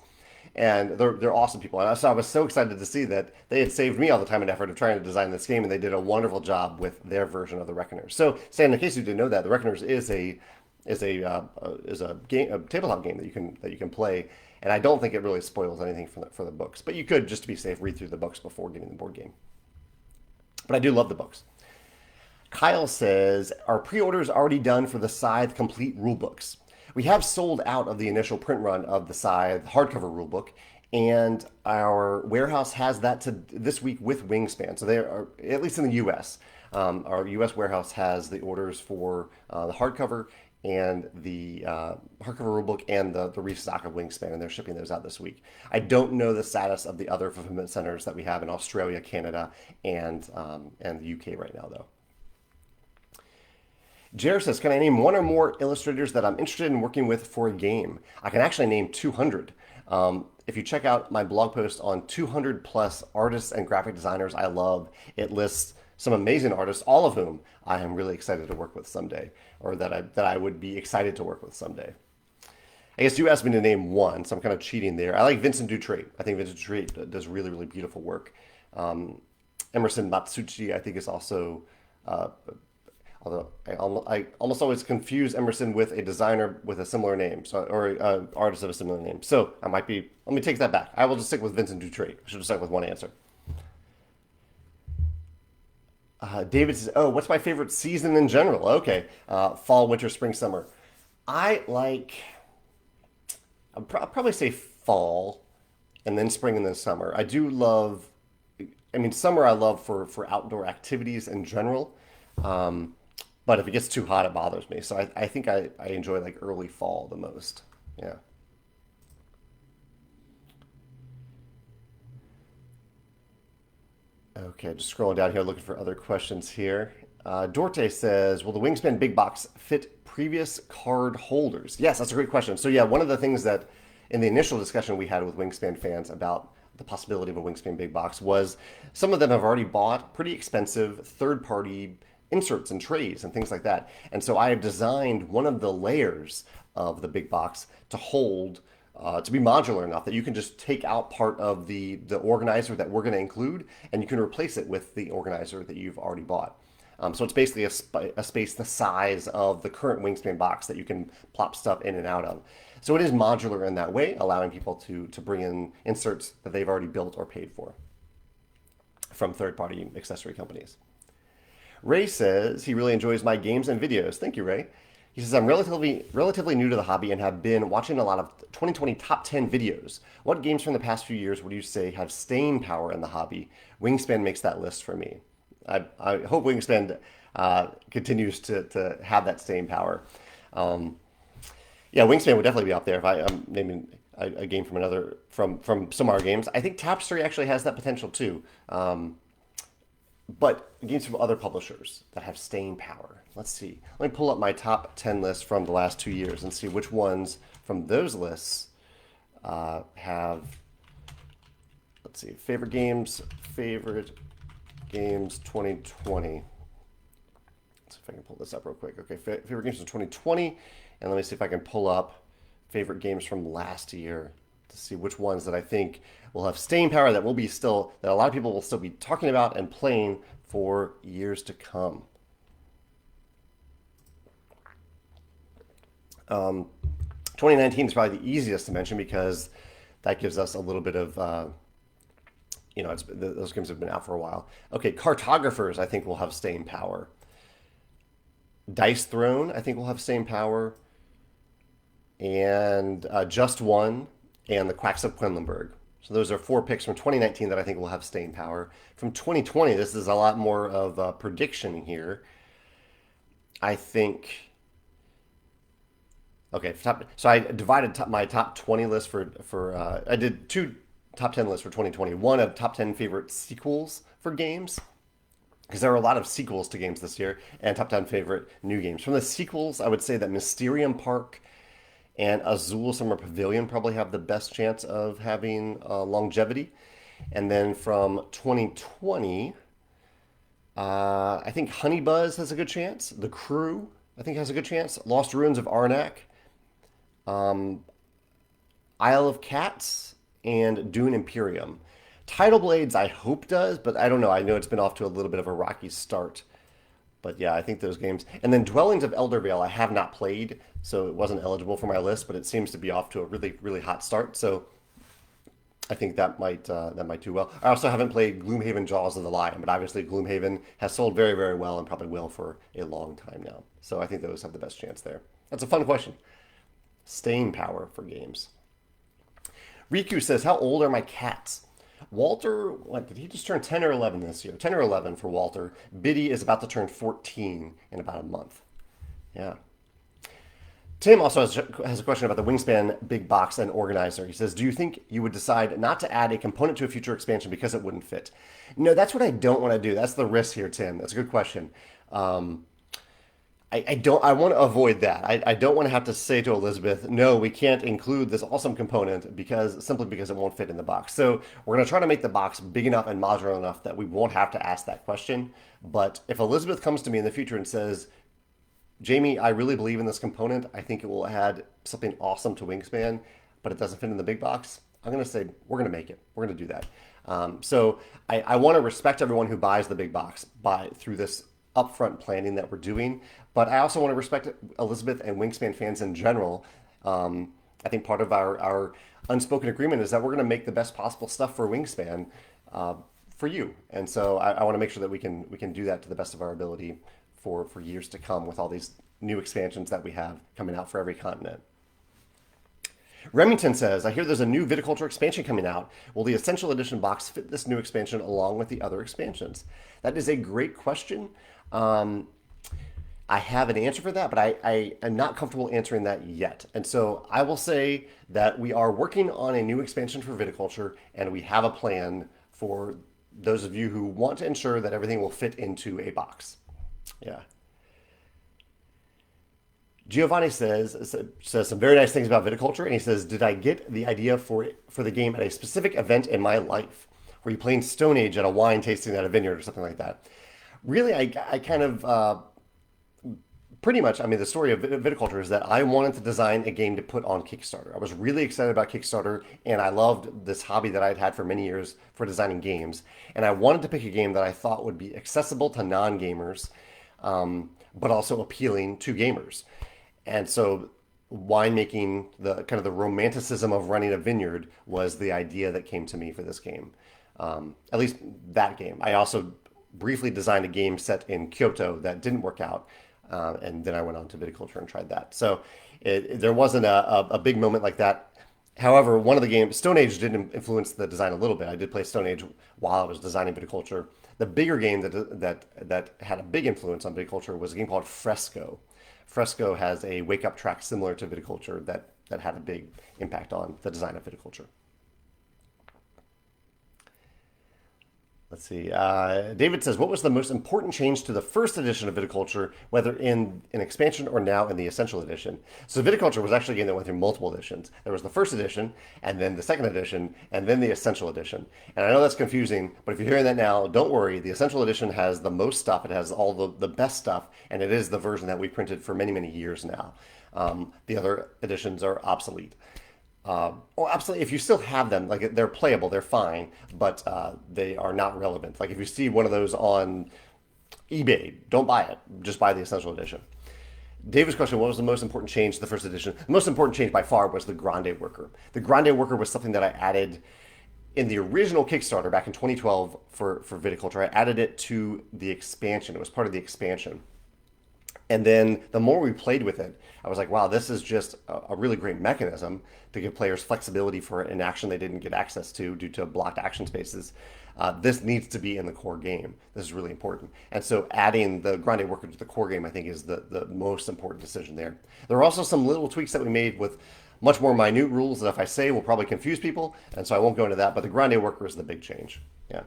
and they're awesome people. And so I was so excited to see that they had saved me all the time and effort of trying to design this game, and they did a wonderful job with their version of the Reckoners. So, Sam, in case you didn't know that, the Reckoners is a tabletop game that you can play, and I don't think it really spoils anything for the books. But you could, just to be safe, read through the books before getting the board game. But I do love the books. Kyle says, "Are pre-orders already done for the Scythe complete rulebooks?" We have sold out of the initial print run of the Scythe hardcover rulebook, and our warehouse has that this week with Wingspan. So they are, at least in the U.S., our U.S. warehouse has the orders for the hardcover and the hardcover rulebook and the restock of Wingspan, and they're shipping those out this week. I don't know the status of the other fulfillment centers that we have in Australia, Canada, and the UK right now, though. Jared says, "Can I name one or more illustrators that I'm interested in working with for a game?" I can actually name 200. If you check out my blog post on 200 plus artists and graphic designers I love, it lists some amazing artists, all of whom I am really excited to work with someday, or that I would be excited to work with someday. I guess you asked me to name one, so I'm kind of cheating there. I like Vincent Dutrait. I think Vincent Dutrait does really, really beautiful work. Emerson Matsuchi, I think, is also... although I almost always confuse Emerson with a designer with a similar name, or an artist of a similar name. So let me take that back. I will just stick with Vincent Dutrait. I should have stuck with one answer. David says, "Oh, what's my favorite season in general?" Okay, fall, winter, spring, summer. I'd probably say fall, and then spring, and then summer. Summer I love for outdoor activities in general. But if it gets too hot, it bothers me. So I think I enjoy like early fall the most. Yeah. Okay, just scrolling down here looking for other questions here. Dorte says, will the Wingspan big box fit previous card holders? Yes, that's a great question. So yeah, one of the things that in the initial discussion we had with Wingspan fans about the possibility of a Wingspan big box was some of them have already bought pretty expensive third-party inserts and trays and things like that. And so I have designed one of the layers of the big box to hold to be modular enough that you can just take out part of the organizer that we're going to include and you can replace it with the organizer that you've already bought. So it's basically a space the size of the current Wingspan box that you can plop stuff in and out of. So it is modular in that way, allowing people to bring in inserts that they've already built or paid for from third-party accessory companies. Ray says he really enjoys my games and videos. Thank you, Ray. He says, I'm relatively new to the hobby and have been watching a lot of 2020 top 10 videos. What games from the past few years would you say have staying power in the hobby? Wingspan makes that list for me. I hope Wingspan continues to have that staying power. Yeah, Wingspan would definitely be up there if I'm naming a game from another from some of our games. I think Tapestry actually has that potential too. But games from other publishers that have staying power. Let's see. Let me pull up my top 10 list from the last 2 years and see which ones from those lists have, let's see, favorite games 2020. Let's see if I can pull this up real quick. Okay, favorite games of 2020. And let me see if I can pull up favorite games from last year to see which ones that I think will have staying power that will be still, that a lot of people will still be talking about and playing for years to come. 2019 is probably the easiest to mention because that gives us a little bit of, those games have been out for a while. Okay, Cartographers I think will have staying power. Dice Throne I think will have staying power. And Just One and the Quacks of Quedlinburg. So those are 4 picks from 2019 that I think will have staying power. From 2020, this is a lot more of a prediction here. I think. Okay, so I divided my top 20 list for I did 2 top 10 lists for 2020. One of top 10 favorite sequels for games, because there are a lot of sequels to games this year, and top 10 favorite new games. From the sequels, I would say that Mysterium Park and Azul Summer Pavilion probably have the best chance of having longevity. And then from 2020, I think Honey Buzz has a good chance. The Crew, I think, has a good chance. Lost Ruins of Arnak, Isle of Cats, and Dune Imperium. Tidal Blades, I hope does, but I don't know. I know it's been off to a little bit of a rocky start. But yeah, I think those games. And then Dwellings of Eldervale, I have not played, so it wasn't eligible for my list, but it seems to be off to a really, really hot start. So I think that might do well. I also haven't played Gloomhaven Jaws of the Lion, but obviously Gloomhaven has sold very, very well and probably will for a long time now. So I think those have the best chance there. That's a fun question. Staying power for games. Riku says, how old are my cats? Walter, what, did he just turn 10 or 11 this year? 10 or 11 for Walter. Biddy is about to turn 14 in about a month. Yeah. Tim also has a question about the Wingspan big box and organizer. He says, do you think you would decide not to add a component to a future expansion because it wouldn't fit? No, that's what I don't want to do. That's the risk here, Tim. That's a good question. I want to avoid that. I don't want to have to say to Elizabeth, no, we can't include this awesome component simply because it won't fit in the box. So we're going to try to make the box big enough and modular enough that we won't have to ask that question. But if Elizabeth comes to me in the future and says, Jamie, I really believe in this component, I think it will add something awesome to Wingspan, but it doesn't fit in the big box, I'm going to say, we're going to make it. We're going to do that. So I want to respect everyone who buys the big box through this upfront planning that we're doing. But I also want to respect Elizabeth and Wingspan fans in general. I think part of our unspoken agreement is that we're going to make the best possible stuff for Wingspan for you. And so I want to make sure that we can do that to the best of our ability for years to come with all these new expansions that we have coming out for every continent. Remington says, I hear there's a new Viticulture expansion coming out. Will the Essential Edition box fit this new expansion along with the other expansions? That is a great question. I have an answer for that, but I am not comfortable answering that yet. And so I will say that we are working on a new expansion for Viticulture, and we have a plan for those of you who want to ensure that everything will fit into a box. Yeah. Giovanni says some very nice things about viticulture, and he says, "Did I get the idea for the game at a specific event in my life? Were you playing Stone Age at a wine tasting at a vineyard or something like that?" Really, I kind of pretty much. I mean, the story of viticulture is that I wanted to design a game to put on Kickstarter. I was really excited about Kickstarter, and I loved this hobby that I'd had for many years for designing games. And I wanted to pick a game that I thought would be accessible to non-gamers, but also appealing to gamers. And so winemaking, the kind of the romanticism of running a vineyard was the idea that came to me for this game. At least that game. I also briefly designed a game set in Kyoto that didn't work out. And then I went on to viticulture and tried that. So there wasn't a big moment like that. However, one of the games, Stone Age did influence the design a little bit. I did play Stone Age while I was designing viticulture. The bigger game that had a big influence on viticulture was a game called Fresco. Fresco has a wake up track similar to viticulture that had a big impact on the design of viticulture. Let's see. David says, "What was the most important change to the first edition of Viticulture, whether in an expansion or now in the Essential Edition?" So Viticulture was actually a game that went through multiple editions. There was the first edition, and then the second edition, and then the Essential Edition. And I know that's confusing, but if you're hearing that now, don't worry. The Essential Edition has the most stuff. It has all the best stuff, and it is the version that we printed for many, many years now. The other editions are obsolete. Well, absolutely. If you still have them, like they're playable, they're fine, but they are not relevant. Like if you see one of those on eBay, don't buy it. Just buy the Essential Edition. David's question: what was the most important change to the first edition? The most important change by far was the Grande Worker. The Grande Worker was something that I added in the original Kickstarter back in 2012 for Viticulture. I added it to the expansion. It was part of the expansion. And then the more we played with it, I was like, wow, this is just a really great mechanism to give players flexibility for an action they didn't get access to due to blocked action spaces. This needs to be in the core game. This is really important. And so adding the Grande Worker to the core game, I think, is the most important decision there. There are also some little tweaks that we made with much more minute rules that if I say will probably confuse people, and so I won't go into that, but the Grande Worker is the big change. Yeah.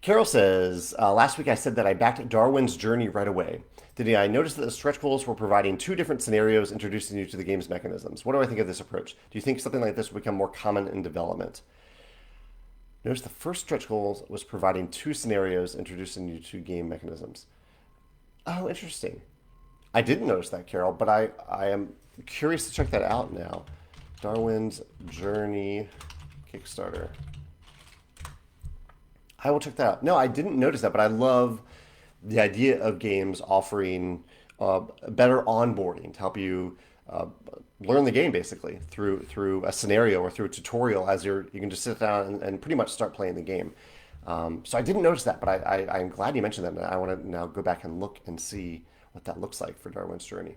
Carol says, last week I said that I backed Darwin's Journey right away. Did I notice that the stretch goals were providing two different scenarios introducing you to the game's mechanisms? What do I think of this approach? Do you think something like this will become more common in development? Notice the first stretch goal was providing two scenarios introducing you to game mechanisms. Oh, interesting. I didn't notice that, Carol, but I am curious to check that out now. Darwin's Journey Kickstarter. I will check that out. No, I didn't notice that, but I love the idea of games offering better onboarding to help you learn the game basically through a scenario or through a tutorial as you can just sit down and pretty much start playing the game. So I didn't notice that, but I'm glad you mentioned that. And I want to now go back and look and see what that looks like for Darwin's Journey.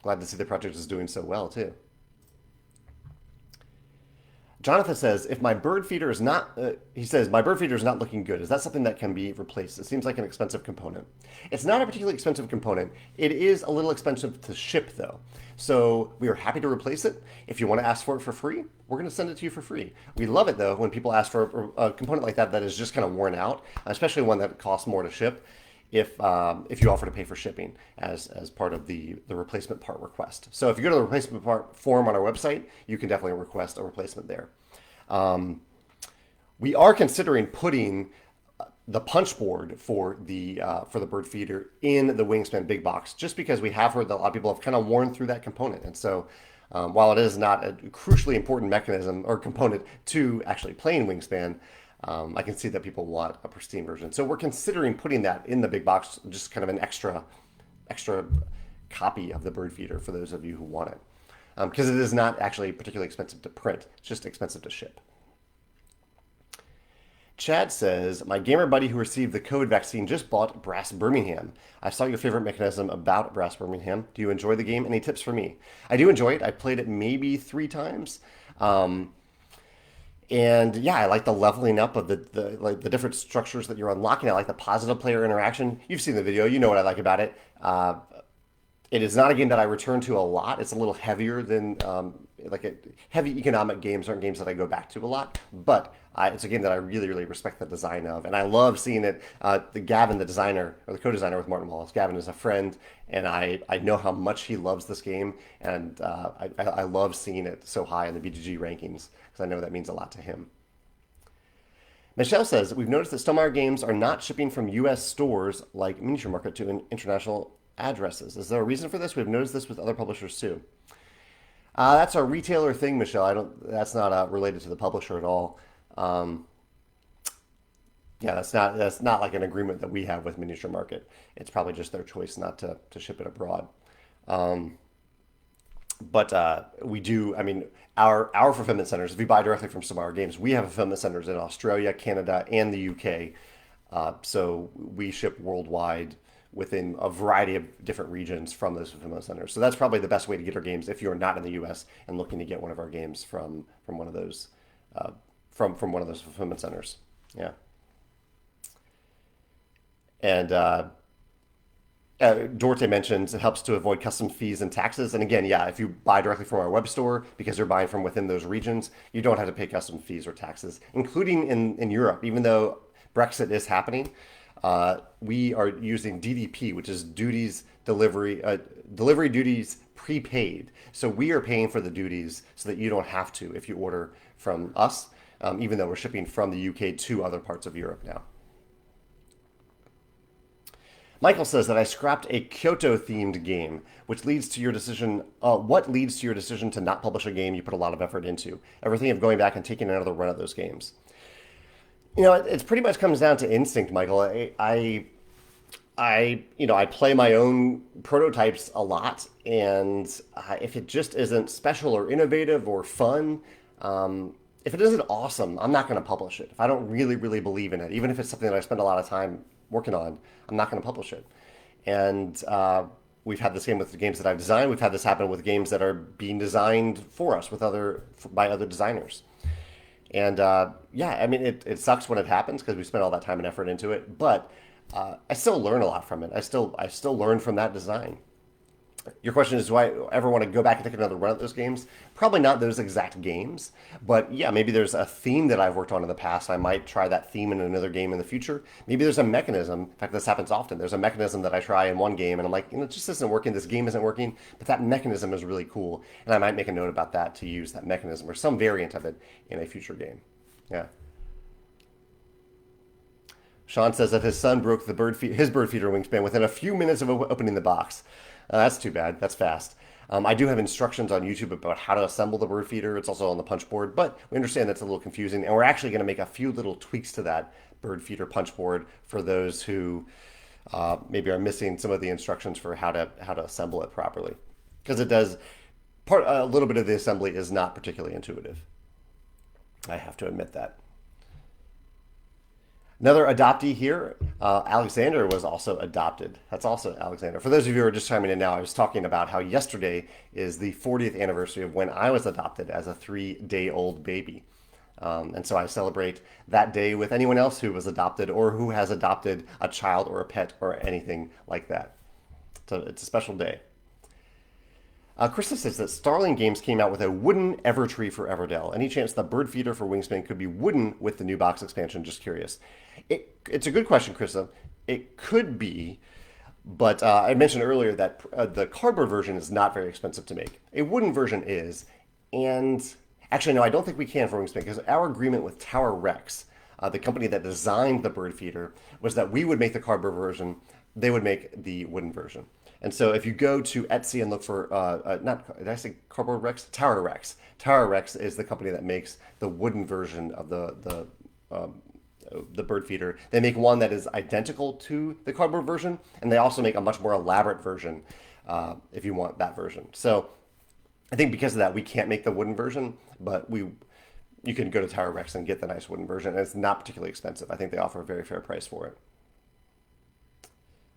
Glad to see the project is doing so well too. Jonathan says, if my bird feeder is not, he says, my bird feeder is not looking good. Is that something that can be replaced? It seems like an expensive component. It's not a particularly expensive component. It is a little expensive to ship though. So we are happy to replace it. If you want to ask for it for free, we're going to send it to you for free. We love it though when people ask for a component like that is just kind of worn out, especially one that costs more to ship. If you offer to pay for shipping as part of the replacement part request. So if you go to the replacement part form on our website, you can definitely request a replacement there. We are considering putting the punch board for the bird feeder in the Wingspan big box, just because we have heard that a lot of people have kind of worn through that component. And so while it is not a crucially important mechanism or component to actually playing Wingspan, I can see that people want a pristine version. So we're considering putting that in the big box, just kind of an extra copy of the bird feeder for those of you who want it. Because it is not actually particularly expensive to print. It's just expensive to ship. Chad says, my gamer buddy who received the COVID vaccine just bought Brass Birmingham. I saw your favorite mechanism about Brass Birmingham. Do you enjoy the game? Any tips for me? I do enjoy it. I played it maybe 3 times. And yeah, I like the leveling up of the different structures that you're unlocking. I like the positive player interaction. You've seen the video. You know what I like about it. It is not a game that I return to a lot. It's a little heavier than heavy economic games aren't games that I go back to a lot. But it's a game that I really, really respect the design of, and I love seeing it. The Gavin, the designer or the co-designer with Martin Wallace, Gavin is a friend, and I know how much he loves this game, and I love seeing it so high in the BGG rankings because I know that means a lot to him. Michelle says, we've noticed that Stonemaier games are not shipping from U.S. stores like Miniature Market to international addresses. Is there a reason for this? We've noticed this with other publishers too. That's a retailer thing, Michelle. I don't. That's not related to the publisher at all. Um, yeah, that's not like an agreement that we have with Miniature Market. It's probably just their choice not to ship it abroad. Um, but we do. I mean, our fulfillment centers. If you buy directly from some of our games, we have fulfillment centers in Australia, Canada, and the UK. So we ship worldwide within a variety of different regions from those fulfillment centers. So that's probably the best way to get our games if you're not in the U.S. and looking to get one of our games from one of those uh, from one of those fulfillment centers. Yeah, and Dorte mentions it helps to avoid custom fees and taxes. And again, yeah, if you buy directly from our web store because you're buying from within those regions, you don't have to pay custom fees or taxes, including in Europe. Even though Brexit is happening, we are using DDP, which is delivery duties prepaid. So we are paying for the duties so that you don't have to if you order from us, even though we're shipping from the UK to other parts of Europe now. Michael says that I scrapped a Kyoto themed game, which leads to your decision. What leads to your decision to not publish a game you put a lot of effort into? Everything of going back and taking another run at those games. It's pretty much comes down to instinct, Michael. I play my own prototypes a lot, and if it just isn't special or innovative or fun, if it isn't awesome, I'm not going to publish it. If I don't really, really believe in it, even if it's something that I spend a lot of time working on, I'm not going to publish it. And we've had this game with the games that I've designed. We've had this happen with games that are being designed for us by other designers. And yeah, I mean, it sucks when it happens because we spent all that time and effort into it. But I still learn a lot from it. I still learn from that design. Your question is, do I ever want to go back and take another run at those games? Probably not those exact games, but yeah, maybe there's a theme that I've worked on in the past. I might try that theme in another game in the future. Maybe there's a mechanism. In fact, this happens often. There's a mechanism that I try in one game, and I'm like, it just isn't working. This game isn't working, but that mechanism is really cool, and I might make a note about that to use that mechanism or some variant of it in a future game. Yeah. Sean says that his son broke his bird feeder wingspan within a few minutes of opening the box. That's too bad. That's fast. I do have instructions on YouTube about how to assemble the bird feeder. It's also on the punch board, but we understand that's a little confusing, and we're actually going to make a few little tweaks to that bird feeder punch board for those who maybe are missing some of the instructions for how to assemble it properly, because it does a little bit of the assembly is not particularly intuitive. I have to admit that. Another adoptee here, Alexander was also adopted. That's also Alexander. For those of you who are just chiming in now, I was talking about how yesterday is the 40th anniversary of when I was adopted as a 3-day-old baby. And so I celebrate that day with anyone else who was adopted or who has adopted a child or a pet or anything like that. So it's a special day. Krista says that Starling Games came out with a wooden Evertree for Everdell. Any chance the bird feeder for Wingspan could be wooden with the new box expansion? Just curious. It's a good question, Krista. It could be, but I mentioned earlier that the cardboard version is not very expensive to make. A wooden version is, and actually, no, I don't think we can for Wingspan because our agreement with Tower Rex, the company that designed the bird feeder, was that we would make the cardboard version, they would make the wooden version. And so if you go to Etsy and look for, not, did I say Cardboard Rex? Tower Rex. Tower Rex is the company that makes the wooden version of the bird feeder. They make one that is identical to the cardboard version, and they also make a much more elaborate version if you want that version. So I think because of that, we can't make the wooden version, but you can go to Tower Rex and get the nice wooden version, and it's not particularly expensive. I think they offer a very fair price for it.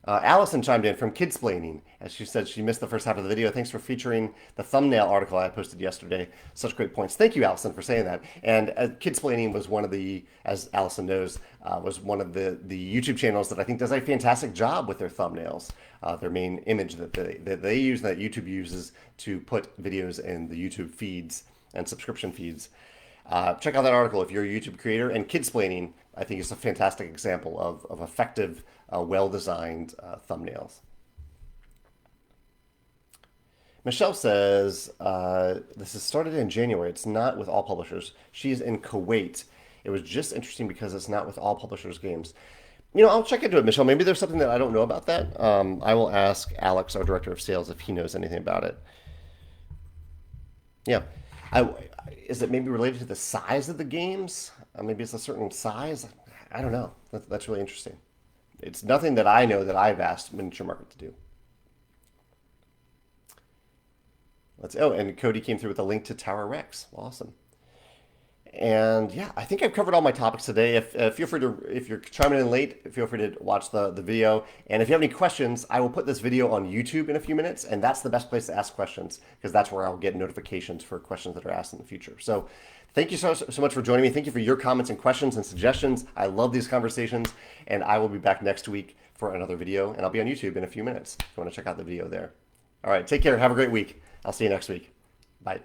Allison chimed in from Kidsplaining, as she said she missed the first half of the video. Thanks for featuring the thumbnail article I posted yesterday. Such great points. Thank you, Allison, for saying that. And Kidsplaining was one of the, as Allison knows, was one of the YouTube channels that I think does a fantastic job with their thumbnails. Their main image that they use, that YouTube uses to put videos in the YouTube feeds and subscription feeds. Check out that article if you're a YouTube creator. And Kidsplaining, I think, is a fantastic example of effective, well-designed thumbnails. Michelle says, this is started in January. It's not with all publishers. She's in Kuwait. It was just interesting because it's not with all publishers' games. You know, I'll check into it, Michelle. Maybe there's something that I don't know about that. I will ask Alex, our director of sales, if he knows anything about it. Yeah. Is it maybe related to the size of the games? Maybe it's a certain size? I don't know. That's really interesting. It's nothing that I know that I've asked Miniature Market to do. And Cody came through with a link to Tower Rex. Awesome. And yeah, I think I've covered all my topics today. Feel free to, if you're chiming in late, feel free to watch the video. And if you have any questions, I will put this video on YouTube in a few minutes, and that's the best place to ask questions because that's where I'll get notifications for questions that are asked in the future. So thank you so much for joining me. Thank you for your comments and questions and suggestions. I love these conversations, and I will be back next week for another video, and I'll be on YouTube in a few minutes if you want to check out the video there. All right, take care. Have a great week. I'll see you next week. Bye.